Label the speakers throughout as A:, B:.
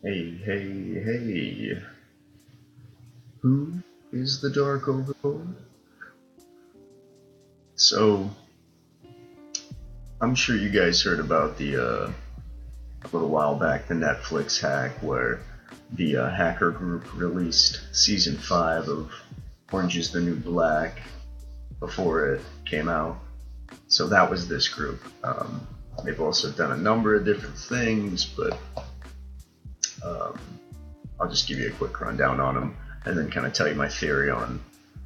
A: Hey, hey, hey. Who is the Dark Overlord? So, I'm sure you guys heard about a little while back, the Netflix hack where the hacker group released season 5 of Orange is the New Black before it came out. So, that was this group. They've also done a number of different things, but um, I'll just give you a quick rundown on them and then kind of tell you my theory on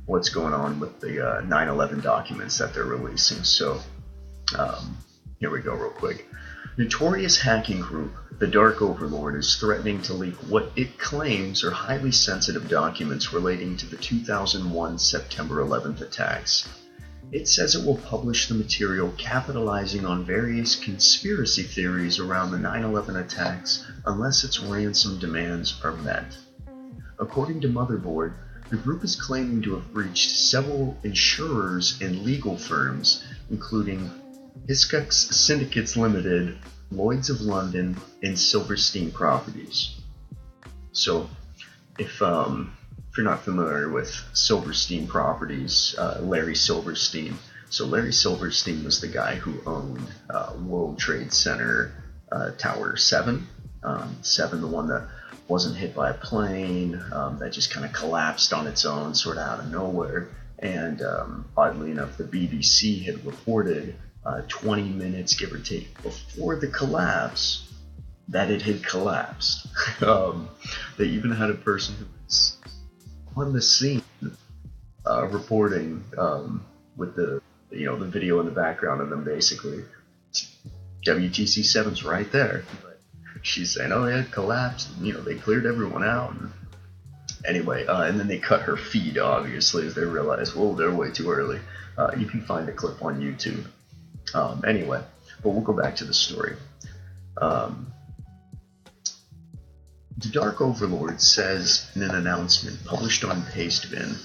A: what's going on with the 9/11 documents that they're releasing. So um, here we go, real quick. Notorious hacking group The Dark Overlord is threatening to leak what it claims are highly sensitive documents relating to the 2001 September 11th attacks. It says it will publish the material capitalizing on various conspiracy theories around the 9/11 attacks unless its ransom demands are met. According to Motherboard, the group is claiming to have breached several insurers and legal firms, including Hiscox Syndicates Limited, Lloyd's of London, and Silverstein Properties. So, if you're not familiar with Silverstein Properties, Larry Silverstein. So Larry Silverstein was the guy who owned World Trade Center Tower 7. 7, the one that wasn't hit by a plane, that just kind of collapsed on its own, sort of out of nowhere. And oddly enough, the BBC had reported 20 minutes, give or take, before the collapse that it had collapsed. They even had a person who was on the scene reporting with the video in the background of them basically. WTC7's right there. But she's saying, oh yeah, it collapsed. They cleared everyone out. And anyway, and then they cut her feed, obviously, as they realized, whoa, they're way too early. You can find a clip on YouTube. Anyway, but we'll go back to the story. The Dark Overlord says in an announcement published on Pastebin,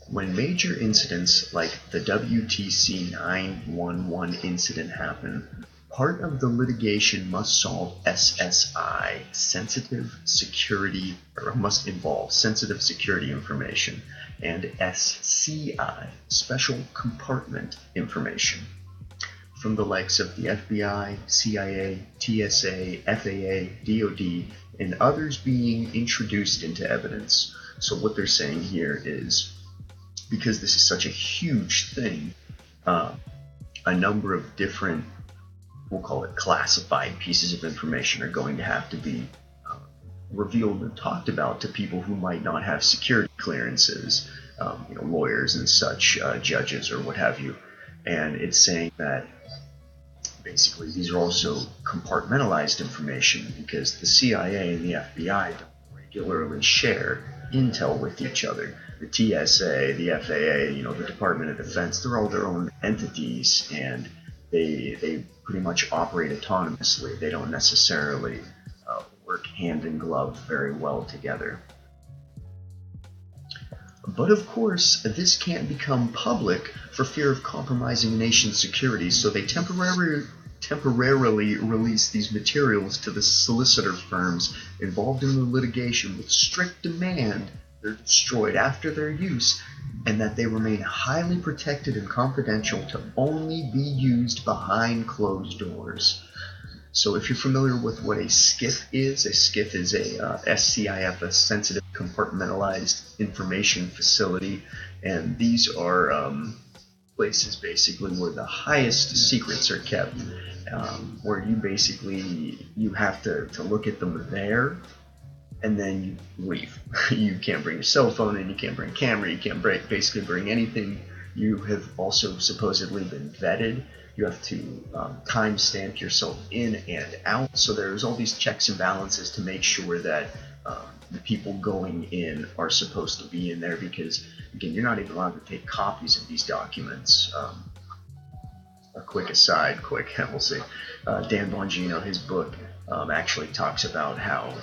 A: when major incidents like the WTC 911 incident happen, part of the litigation must solve SSI, sensitive security, or must involve sensitive security information, and SCI, special compartment information, from the likes of the FBI, CIA, TSA, FAA, DoD, and others being introduced into evidence. So what they're saying here is, because this is such a huge thing, a number of different, we'll call it classified pieces of information are going to have to be revealed and talked about to people who might not have security clearances, lawyers and such, judges or what have you. And it's saying that basically these are also compartmentalized information because the CIA and the FBI don't regularly share intel with each other. The TSA, the FAA, the Department of Defense, they're all their own entities, and they pretty much operate autonomously. They don't necessarily work hand in glove very well together. But of course, this can't become public for fear of compromising a nation's security, so they temporarily release these materials to the solicitor firms involved in the litigation with strict demand they're destroyed after their use and that they remain highly protected and confidential to only be used behind closed doors. So if you're familiar with what a SCIF is a SCIF, a sensitive compartmentalized information facility, and these are places basically where the highest secrets are kept, where you have to look at them there, and then you leave. You can't bring your cell phone in, you can't bring a camera, you can't basically bring anything. You have also supposedly been vetted. You have to timestamp yourself in and out. So there's all these checks and balances to make sure that the people going in are supposed to be in there, because, again, you're not even allowed to take copies of these documents. A quick aside, we'll see. Dan Bongino, his book, actually talks about how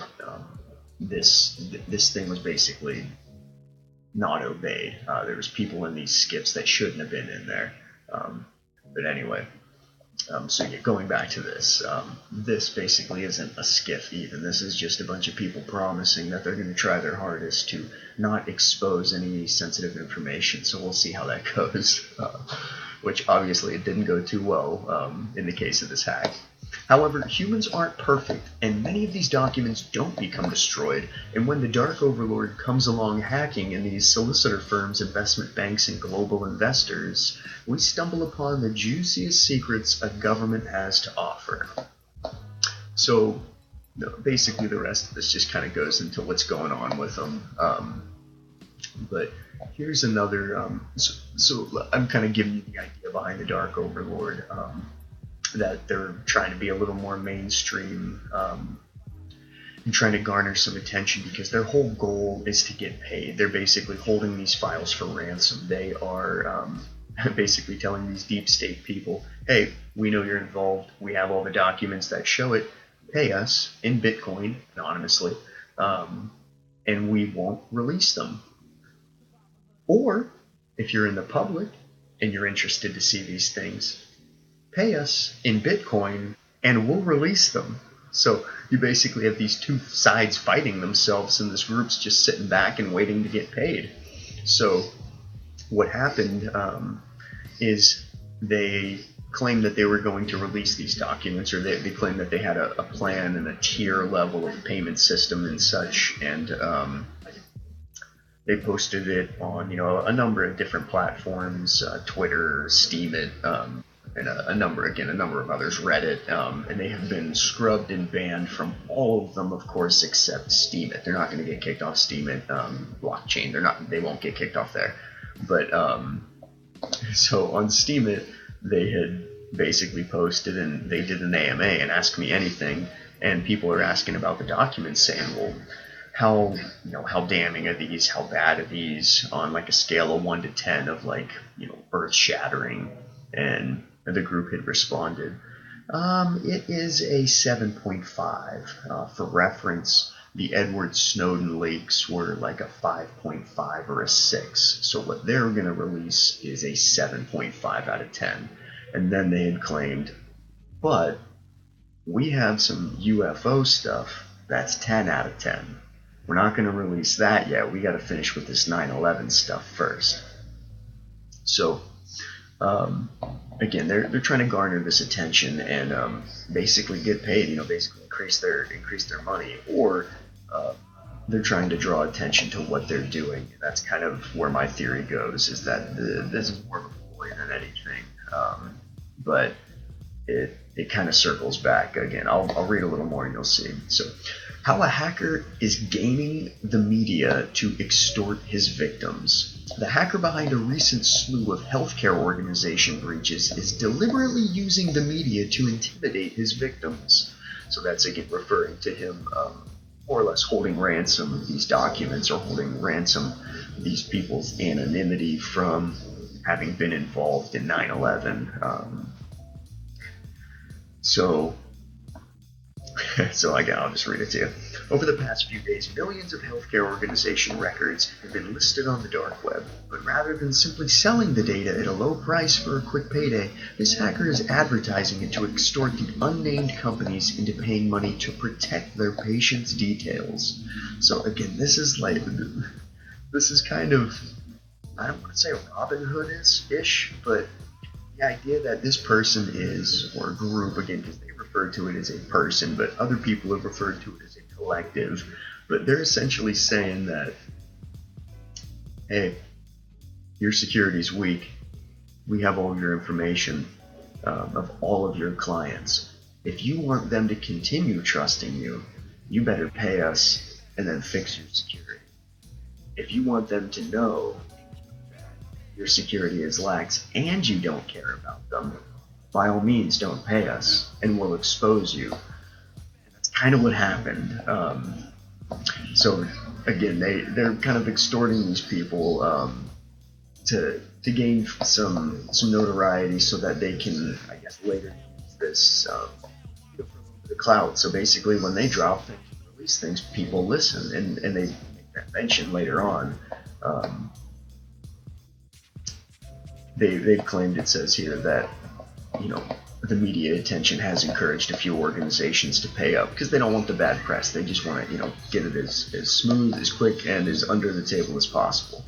A: this thing was basically not obeyed. There was people in these skips that shouldn't have been in there. But anyway, So yeah, going back to this, this basically isn't a skiff even. This is just a bunch of people promising that they're going to try their hardest to not expose any sensitive information. So we'll see how that goes. Which obviously it didn't go too well in the case of this hack. However, humans aren't perfect, and many of these documents don't become destroyed, and when the Dark Overlord comes along hacking in these solicitor firms, investment banks, and global investors, we stumble upon the juiciest secrets a government has to offer. So, basically the rest of this just kind of goes into what's going on with them. But here's another, so I'm kind of giving you the idea behind the Dark Overlord. That they're trying to be a little more mainstream and trying to garner some attention because their whole goal is to get paid. They're basically holding these files for ransom. They are basically telling these deep state people, hey, we know you're involved. We have all the documents that show it. Pay us in Bitcoin anonymously, and we won't release them. Or if you're in the public and you're interested to see these things, pay us in Bitcoin and we'll release them. So you basically have these two sides fighting themselves, and this group's just sitting back and waiting to get paid. So what happened is they claimed that they were going to release these documents, or they claimed that they had a plan and a tier level of payment system and such, and they posted it on a number of different platforms, Twitter, Steemit, and a number of others, Reddit, and they have been scrubbed and banned from all of them, of course, except Steemit. They're not going to get kicked off Steemit blockchain. They won't get kicked off there. But so on Steemit, they had basically posted, and they did an AMA and Ask Me Anything, and people are asking about the documents, saying, well, how damning are these? How bad are these on like a scale of 1 to 10 of earth shattering? And the group had responded, it is a 7.5. For reference, the Edward Snowden leaks were like a 5.5 or a 6. So what they're going to release is a 7.5 out of 10. And then they had claimed, but we have some UFO stuff that's 10 out of 10. We're not going to release that yet. We got to finish with this 9/11 stuff first. So again, they're trying to garner this attention and basically get paid. Basically increase their money, or they're trying to draw attention to what they're doing. That's kind of where my theory goes, is that this is more of a ploy than anything. But it kind of circles back again. I'll read a little more and you'll see. So, how a hacker is gaming the media to extort his victims. The hacker behind a recent slew of healthcare organization breaches is deliberately using the media to intimidate his victims. So that's again referring to him more or less holding ransom these documents, or holding ransom these people's anonymity from having been involved in 9/11. I'll just read it to you. Over the past few days, millions of healthcare organization records have been listed on the dark web, but rather than simply selling the data at a low price for a quick payday, this hacker is advertising it to extort the unnamed companies into paying money to protect their patients' details. So again, this is kind of, I don't want to say Robin Hood-ish, but the idea that this person is, or group, again, because they refer to it as a person, but other people have referred to it as a collective, but they're essentially saying that, hey, your security's weak. We have all your information of all of your clients. If you want them to continue trusting you, you better pay us and then fix your security. If you want them to know your security is lax and you don't care about them, by all means don't pay us and we'll expose you. And that's kind of what happened. So again, they're kind of extorting these people to gain some notoriety so that they can, I guess, later use this for the clout. So basically when they drop things, release things, people listen, and they make that mention later on. They've claimed, it says here, that the media attention has encouraged a few organizations to pay up because they don't want the bad press. They just want to, get it as smooth, as quick, and as under the table as possible.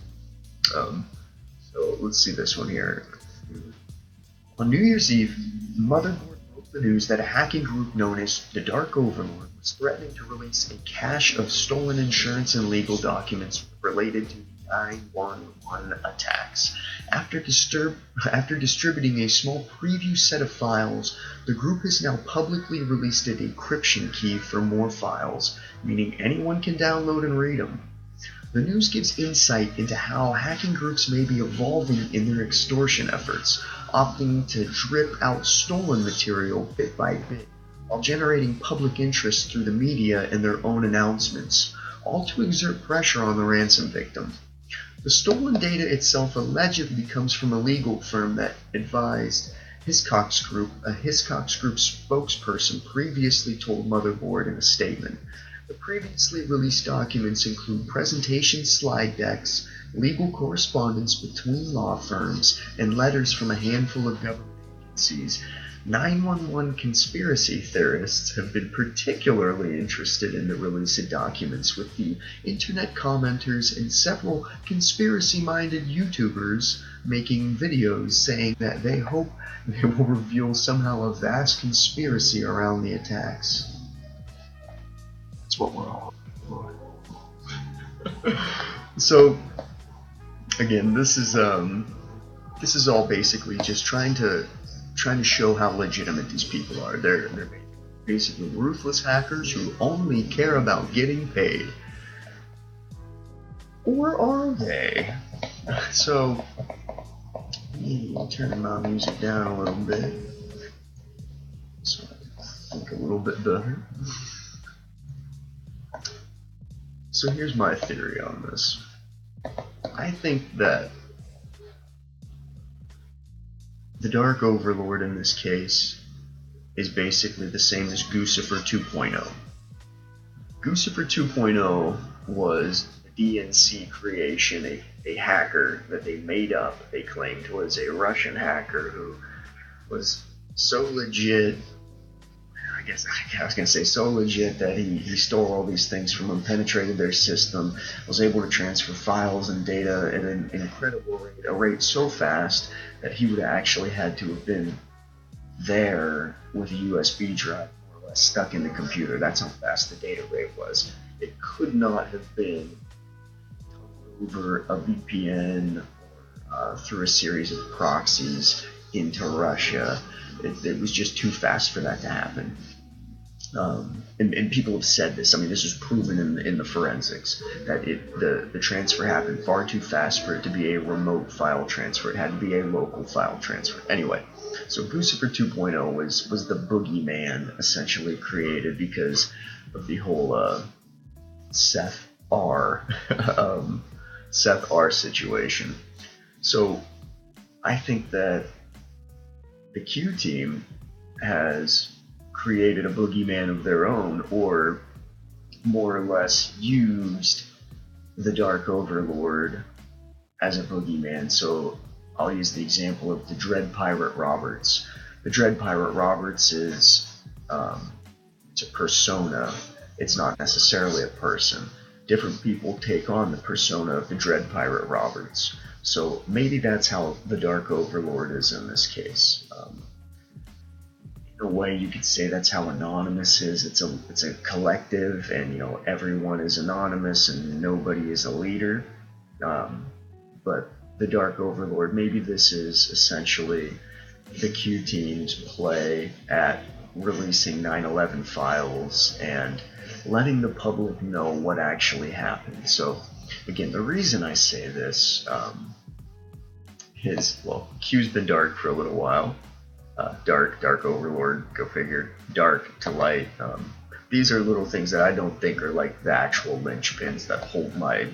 A: So let's see this one here. On New Year's Eve, Motherboard broke the news that a hacking group known as TheDarkOverlord was threatening to release a cache of stolen insurance and legal documents related to the 911 attacks. After distributing a small preview set of files, the group has now publicly released a decryption key for more files, meaning anyone can download and read them. The news gives insight into how hacking groups may be evolving in their extortion efforts, opting to drip out stolen material bit by bit, while generating public interest through the media and their own announcements, all to exert pressure on the ransom victim. The stolen data itself allegedly comes from a legal firm that advised Hiscox Group. A Hiscox Group spokesperson previously told Motherboard in a statement. The previously released documents include presentation slide decks, legal correspondence between law firms, and letters from a handful of government agencies. 911 conspiracy theorists have been particularly interested in the release of documents, with the internet commenters and several conspiracy-minded YouTubers making videos saying that they hope they will reveal somehow a vast conspiracy around the attacks. That's what we're all for. So, again, this is all basically just trying to show how legitimate these people are. They're basically ruthless hackers who only care about getting paid. Or are they? So, turn my music down a little bit so I can think a little bit better. So here's my theory on this. I think that the Dark Overlord in this case is basically the same as Guccifer 2.0. Guccifer 2.0 was a DNC creation, a hacker that they made up, they claimed was a Russian hacker who was so legit, I was going to say so legit that he stole all these things from them, penetrated their system, was able to transfer files and data at an incredible rate, a rate so fast that he would have actually had to have been there with a USB drive more or less stuck in the computer. That's how fast the data rate was. It could not have been over a VPN or through a series of proxies into Russia. It was just too fast for that to happen. And people have said this. I mean, this was proven in the forensics that the transfer happened far too fast for it to be a remote file transfer. It had to be a local file transfer. Anyway, so Guccifer 2.0 was the Boogeyman essentially created because of the whole Seth R situation. So I think that the Q team has created a boogeyman of their own, or more or less used the Dark Overlord as a boogeyman. So I'll use the example of the Dread Pirate Roberts. The Dread Pirate Roberts is it's a persona. It's not necessarily a person. Different people take on the persona of the Dread Pirate Roberts. So maybe that's how the Dark Overlord is in this case. In a way, you could say that's how Anonymous is. It's a collective, and everyone is anonymous and nobody is a leader. But the Dark Overlord, maybe this is essentially the Q team's play at releasing 9/11 files and letting the public know what actually happened. So again, the reason I say this is, well, Q's been dark for a little while. Dark Overlord, go figure. Dark to light. These are little things that I don't think are like the actual linchpins that hold my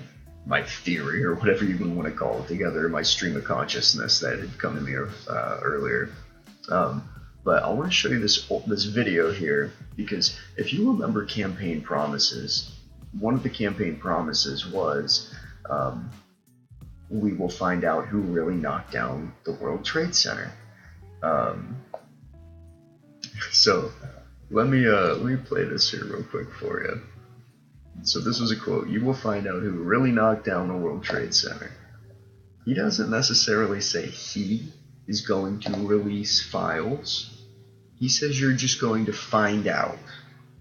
A: theory, or whatever you want to call it, together, my stream of consciousness that had come to me earlier. But I want to show you this video here, because if you remember campaign promises, one of the campaign promises was we will find out who really knocked down the World Trade Center. So let me play this here real quick for you. So this was a quote: "You will find out who really knocked down the World Trade Center." He doesn't necessarily say he is going to release files. He says you're just going to find out.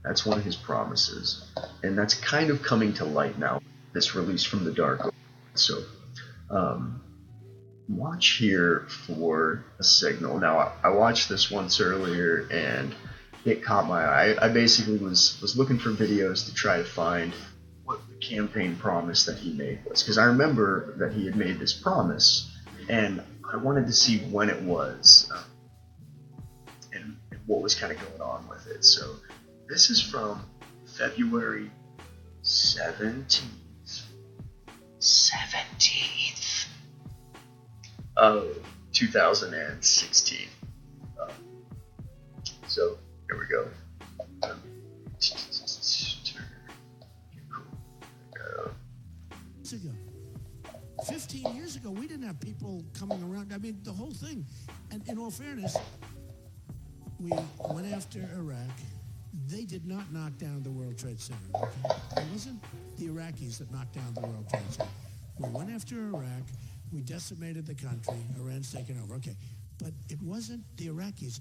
A: That's one of his promises. And that's kind of coming to light now, this release from the Dark. So, watch here for a signal. Now, I watched this once earlier and it caught my eye. I basically was looking for videos to try to find what the campaign promise that he made was. Because I remember that he had made this promise, and I wanted to see when it was and what was kind of going on with it. So this is from February 17th of 2016. So here we go.
B: Ago. 15 years ago, we didn't have people coming around. I mean, the whole thing. And in all fairness, we went after Iraq. They did not knock down the World Trade Center. Okay? It wasn't the Iraqis that knocked down the World Trade Center. We went after Iraq. We decimated the country. Iran's taken over. Okay. But it wasn't the Iraqis.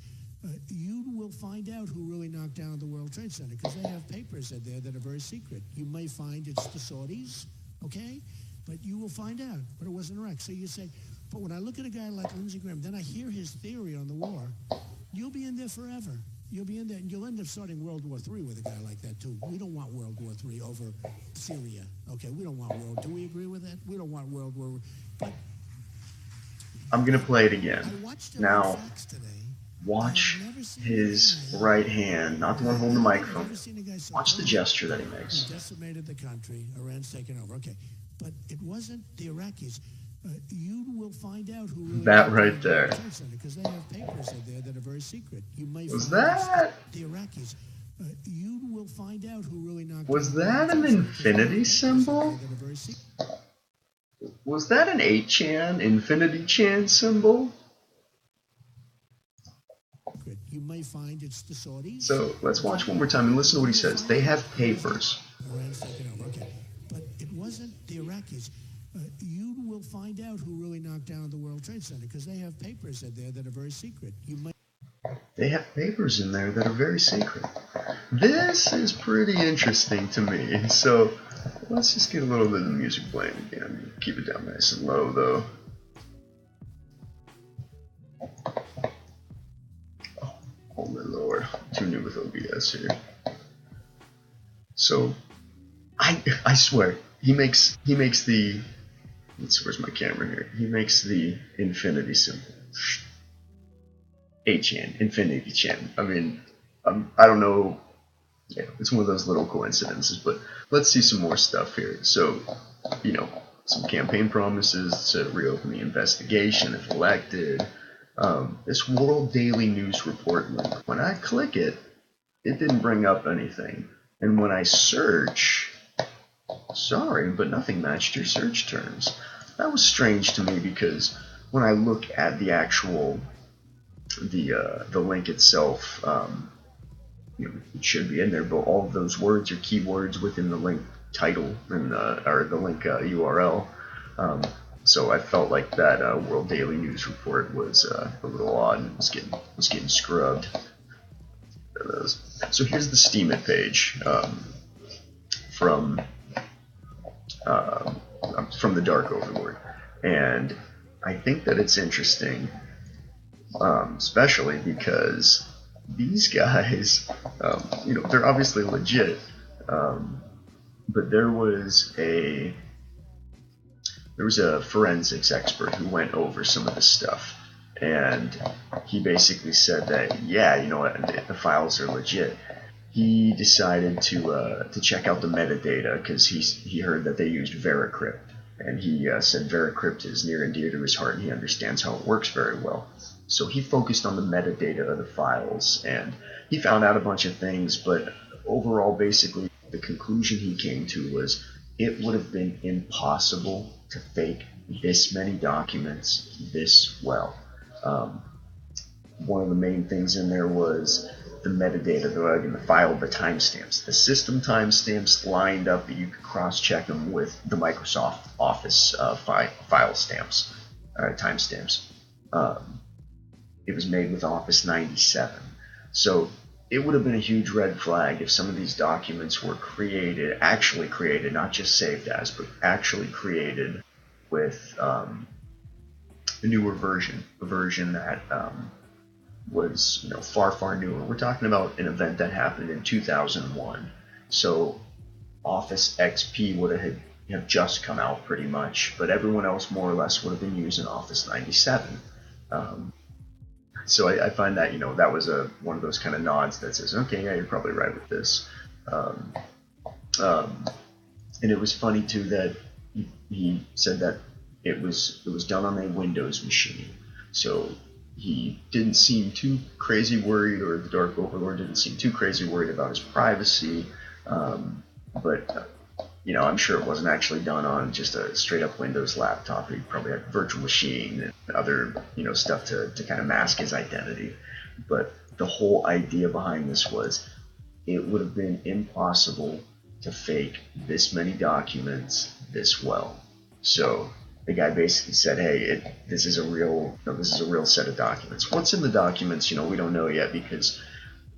B: You will find out who really knocked down the World Trade Center because they have papers in there that are very secret. You may find it's the Saudis. Okay? But you will find out. But it wasn't Iraq. So you say, but when I look at a guy like Lindsey Graham, then I hear his theory on the war, you'll be in there forever. You'll be in there, and you'll end up starting World War III with a guy like that, too. We don't want World War III over Syria. Okay? We don't want World. Do we agree with that? We don't want World War. But
A: I'm going to play it again. Now, watch his right hand, not the one holding the microphone. Watch the gesture that he makes.
B: We decimated the country. Iran's taken over. Okay. But it wasn't the Iraqis. You will find out who really
A: that right there.
B: Because they have papers in there that are very secret. You may
A: was that
B: the Iraqis. You will find out who really knocked.
A: Was that an infinity symbol? Was that an 8chan, infinity chan symbol?
B: You may find it's the Saudis.
A: So let's watch one more time and listen to what he says. They have papers.
B: Iran's taken over. Okay. But it wasn't the Iraqis. You will find out who really knocked down the World Trade Center because they have papers in there that are very secret.
A: They have papers in there that are very secret. This is pretty interesting to me. So let's just get a little bit of the music playing again. Keep it down nice and low, though. Oh my lord, I'm too new with OBS here. So I swear he makes the where's my camera here? He makes the infinity symbol. 8chan, infinity chan. I mean, I don't know. Yeah, it's one of those little coincidences, but let's see some more stuff here. So, some campaign promises to reopen the investigation if elected. This World Daily News Report link, when I click it, it didn't bring up anything. And when I search, sorry, but nothing matched your search terms. That was strange to me because when I look at the actual, the link itself, it should be in there, but all of those words are keywords within the link title and or the link URL. So I felt like that World Daily News Report was a little odd and was getting scrubbed. So here's the Steemit page from the DarkOverlord, and I think that it's interesting, especially because these guys, they're obviously legit, but there was a forensics expert who went over some of this stuff, and he basically said that, yeah, you know what, the files are legit. He decided to check out the metadata because he heard that they used Veracrypt, and he said Veracrypt is near and dear to his heart, and he understands how it works very well. So he focused on the metadata of the files, and he found out a bunch of things, but overall, basically, the conclusion he came to was it would have been impossible to fake this many documents this well. One of the main things in there was the metadata, the file, the timestamps. The system timestamps lined up that you could cross-check them with the Microsoft Office file stamps, timestamps. It was made with Office 97. So it would have been a huge red flag if some of these documents were actually created, not just saved as, but actually created with a newer version, a version that was far newer. We're talking about an event that happened in 2001. So Office XP would have just come out pretty much, but everyone else more or less would have been using Office 97. So I find that that was one of those kind of nods that says, okay, yeah, you're probably right with this. And it was funny too that he said that it was done on a Windows machine. So he didn't seem too crazy worried, or the Dark Overlord didn't seem too crazy worried about his privacy. But I'm sure it wasn't actually done on just a straight up Windows laptop. He probably had a virtual machine and other stuff to kind of mask his identity. But the whole idea behind this was it would have been impossible to fake this many documents this well. So the guy basically said, hey, this is a real set of documents. What's in the documents, we don't know yet, because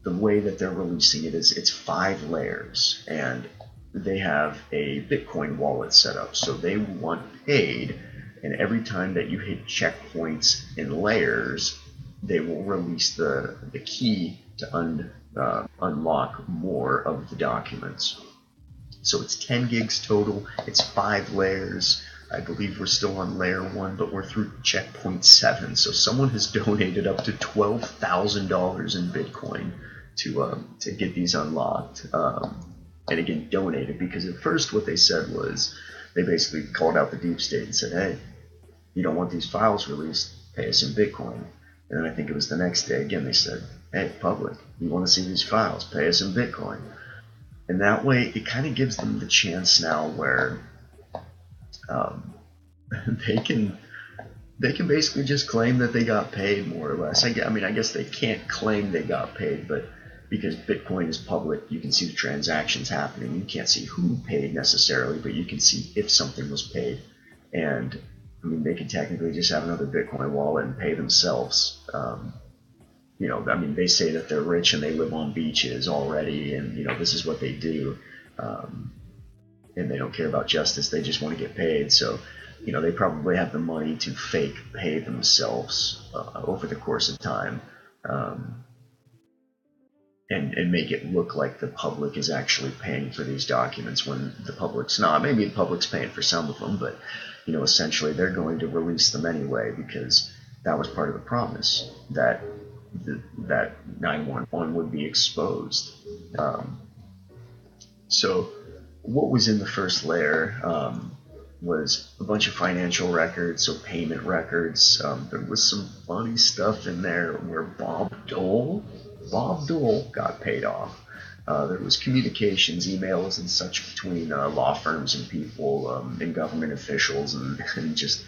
A: the way that they're releasing it is it's 5 layers, and they have a Bitcoin wallet set up. So they want paid, and every time that you hit checkpoints in layers, they will release the key to unlock more of the documents. So it's 10 gigs total. It's 5 layers. I believe we're still on layer 1, but we're through checkpoint 7. So someone has donated up to $12,000 in Bitcoin to get these unlocked. And again, donated, because at first what they said was they basically called out the deep state and said, hey, you don't want these files released, pay us in Bitcoin. And then I think it was the next day again they said, hey, public, you want to see these files, pay us in Bitcoin. And that way it kind of gives them the chance now where they can basically just claim that they got paid, more or less. I guess they can't claim they got paid, but because Bitcoin is public, you can see the transactions happening. You can't see who paid necessarily, but you can see if something was paid. And they can technically just have another Bitcoin wallet and pay themselves. They say that they're rich and they live on beaches already, and this is what they do. And they don't care about justice, they just want to get paid. So they probably have the money to fake pay themselves over the course of time, and make it look like the public is actually paying for these documents when the public's not. Maybe the public's paying for some of them, but essentially they're going to release them anyway, because that was part of the promise, that that 911 would be exposed. So what was in the first layer was a bunch of financial records, so payment records. There was some funny stuff in there where Bob Dole got paid off. There was communications, emails and such between law firms and people and government officials, and just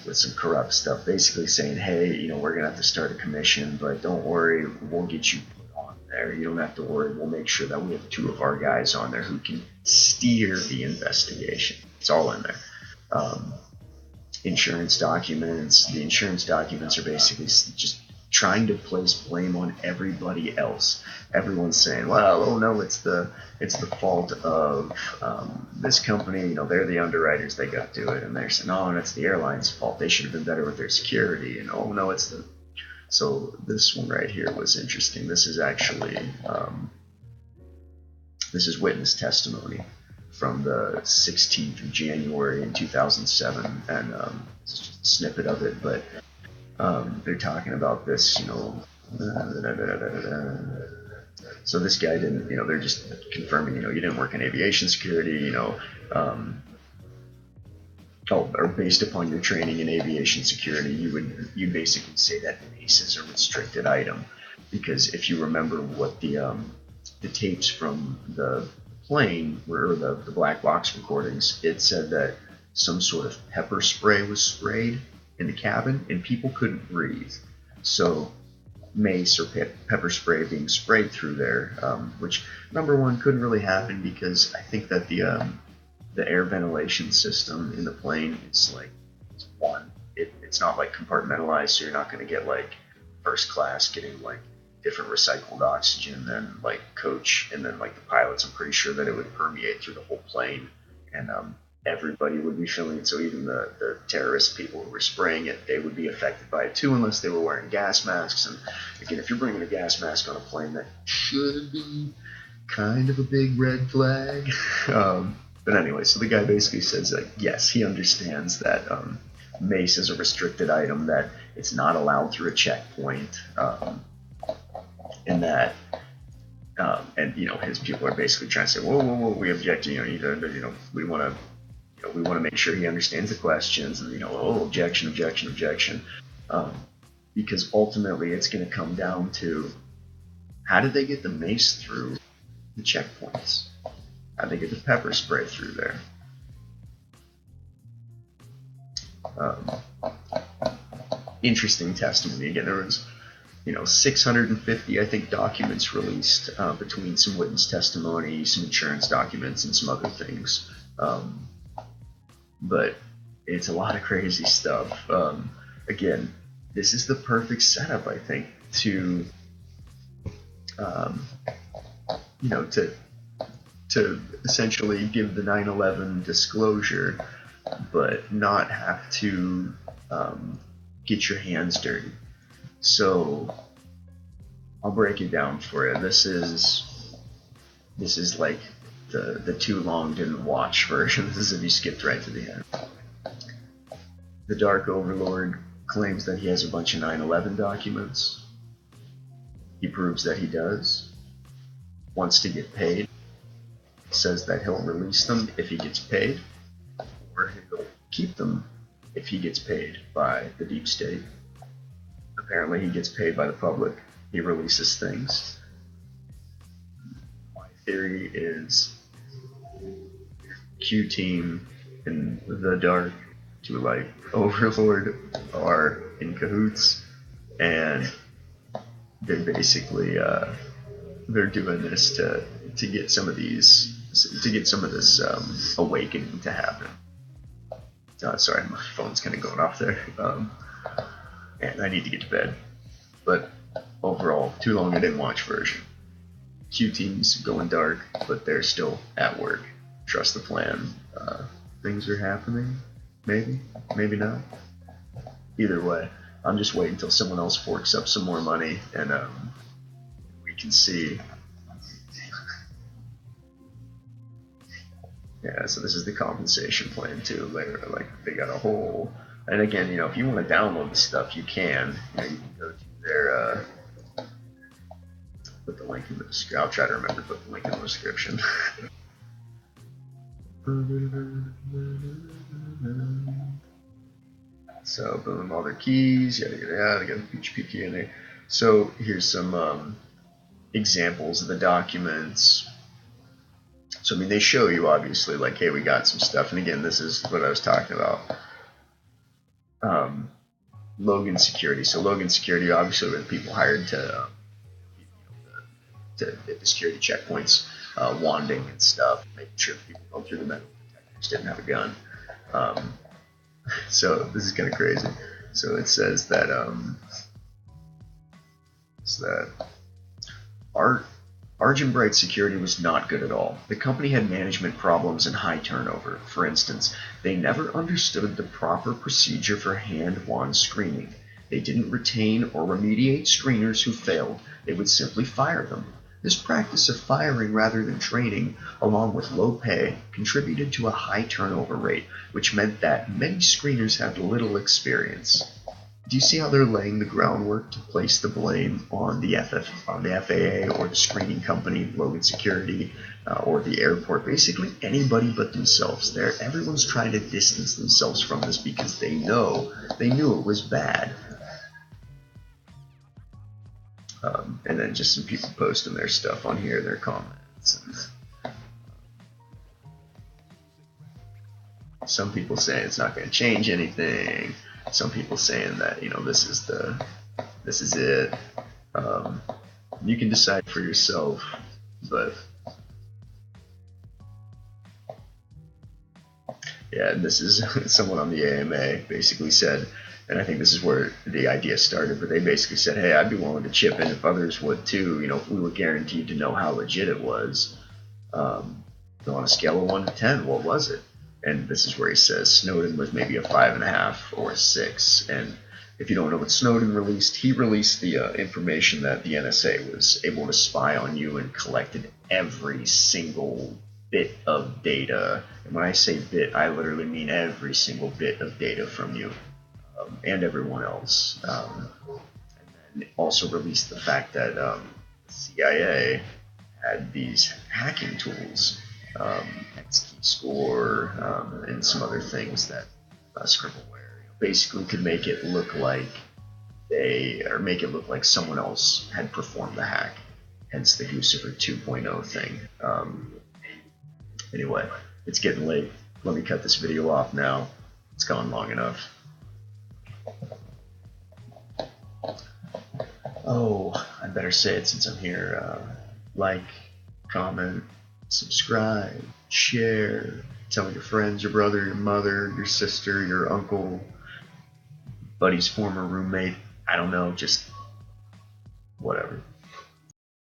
A: with some corrupt stuff, basically saying, hey, we're going to have to start a commission, but don't worry, we'll get you put on there. You don't have to worry. We'll make sure that we have 2 of our guys on there who can steer the investigation. It's all in there. Insurance documents. The insurance documents are basically just trying to place blame on everybody else. Everyone's saying, well, oh no, it's the fault of this company, they're the underwriters, they got to do it. And they're saying, oh, it's the airline's fault, they should have been better with their security. And oh no, so this one right here was interesting. This is actually this is witness testimony from the 16th of January in 2007, and it's just a snippet of it, but they're talking about this, so this guy didn't, they're just confirming, you didn't work in aviation security, or based upon your training in aviation security, you basically say that ACE is a restricted item, because if you remember what the tapes from the plane were, the black box recordings, it said that some sort of pepper spray was sprayed in the cabin and people couldn't breathe. So mace or pepper spray being sprayed through there, which number one couldn't really happen because I think that the air ventilation system in the plane is like it's not like compartmentalized, so you're not going to get like first class getting like different recycled oxygen than like coach, and then like the pilots, I'm pretty sure that it would permeate through the whole plane, and everybody would be feeling it. So even the terrorist people who were spraying it, they would be affected by it too, unless they were wearing gas masks. And again, if you're bringing a gas mask on a plane, that should be kind of a big red flag. But anyway, so the guy basically says that yes, he understands that mace is a restricted item, that it's not allowed through a checkpoint, and that and his people are basically trying to say, whoa, we object. We want to make sure he understands the questions, and objection, because ultimately it's going to come down to how did they get the mace through the checkpoints? How did they get the pepper spray through there? Interesting testimony. Again, there was 650, I think, documents released between some witness testimony, some insurance documents, and some other things. But it's a lot of crazy stuff. Again, this is the perfect setup, I think, to to essentially give the 9/11 disclosure, but not have to get your hands dirty. So I'll break it down for you. This is like the too long didn't watch version. This is if you skipped right to the end. The Dark Overlord claims that he has a bunch of 9/11 documents. He proves that he does. Wants to get paid. Says that he'll release them if he gets paid, or he'll keep them if he gets paid by the deep state. Apparently he gets paid by the public. He releases things. My theory is Q Team and the Dark to like Overlord are in cahoots, and they're basically they're doing this to get some of these, to get some of this awakening to happen. Sorry, my phone's kind of going off there, and I need to get to bed. But overall, too long I didn't watch version. Q Team's going dark, but they're still at work. Trust the plan. Things are happening. Maybe not. Either way, I'm just waiting until someone else forks up some more money, and we can see. Yeah, so this is the compensation plan too. They got a whole, and again, if you want to download the stuff, you can. You can go to their. Put the link in the description. I'll try to remember to put the link in the description. So boom, all their keys, yada yada yada. They got the PHP key in there. So here's some examples of the documents. So they show you obviously like, hey, we got some stuff, and again, this is what I was talking about. Logan Security. So Logan Security obviously were the people hired to hit the security checkpoints, wanding and stuff, making sure people go through the metal detectors didn't have a gun. So this is kind of crazy. So it says that Argent Bright Security was not good at all. The company had management problems and high turnover. For instance, they never understood the proper procedure for hand wand screening. They didn't retain or remediate screeners who failed. They would simply fire them. This practice of firing rather than training, along with low pay, contributed to a high turnover rate, which meant that many screeners had little experience. Do you see how they're laying the groundwork to place the blame on the FAA or the screening company, Logan Security, or the airport? Basically anybody but themselves. Everyone's trying to distance themselves from this because they knew it was bad. And then just some people posting their stuff on here, their comments. And some people saying it's not going to change anything. Some people saying that this is it. You can decide for yourself, but yeah, and this is someone on the AMA basically said, and I think this is where the idea started, but they basically said, hey, I'd be willing to chip in if others would too, if we were guaranteed to know how legit it was. On a scale of 1 to 10, what was it? And this is where he says Snowden was maybe a 5.5 or a 6. And if you don't know what Snowden released, he released the information that the NSA was able to spy on you and collected every single bit of data. And when I say bit, I literally mean every single bit of data from you and everyone else. And then also released the fact that the CIA had these hacking tools, Score, and some other things that Scribbleware basically could make it look like someone else had performed the hack, hence the Lucifer 2.0 thing. Anyway, it's getting late. Let me cut this video off now. It's gone long enough. Oh, I better say it since I'm here. Like, comment, subscribe, share, tell your friends, your brother, your mother, your sister, your uncle, buddy's former roommate, I don't know, just whatever.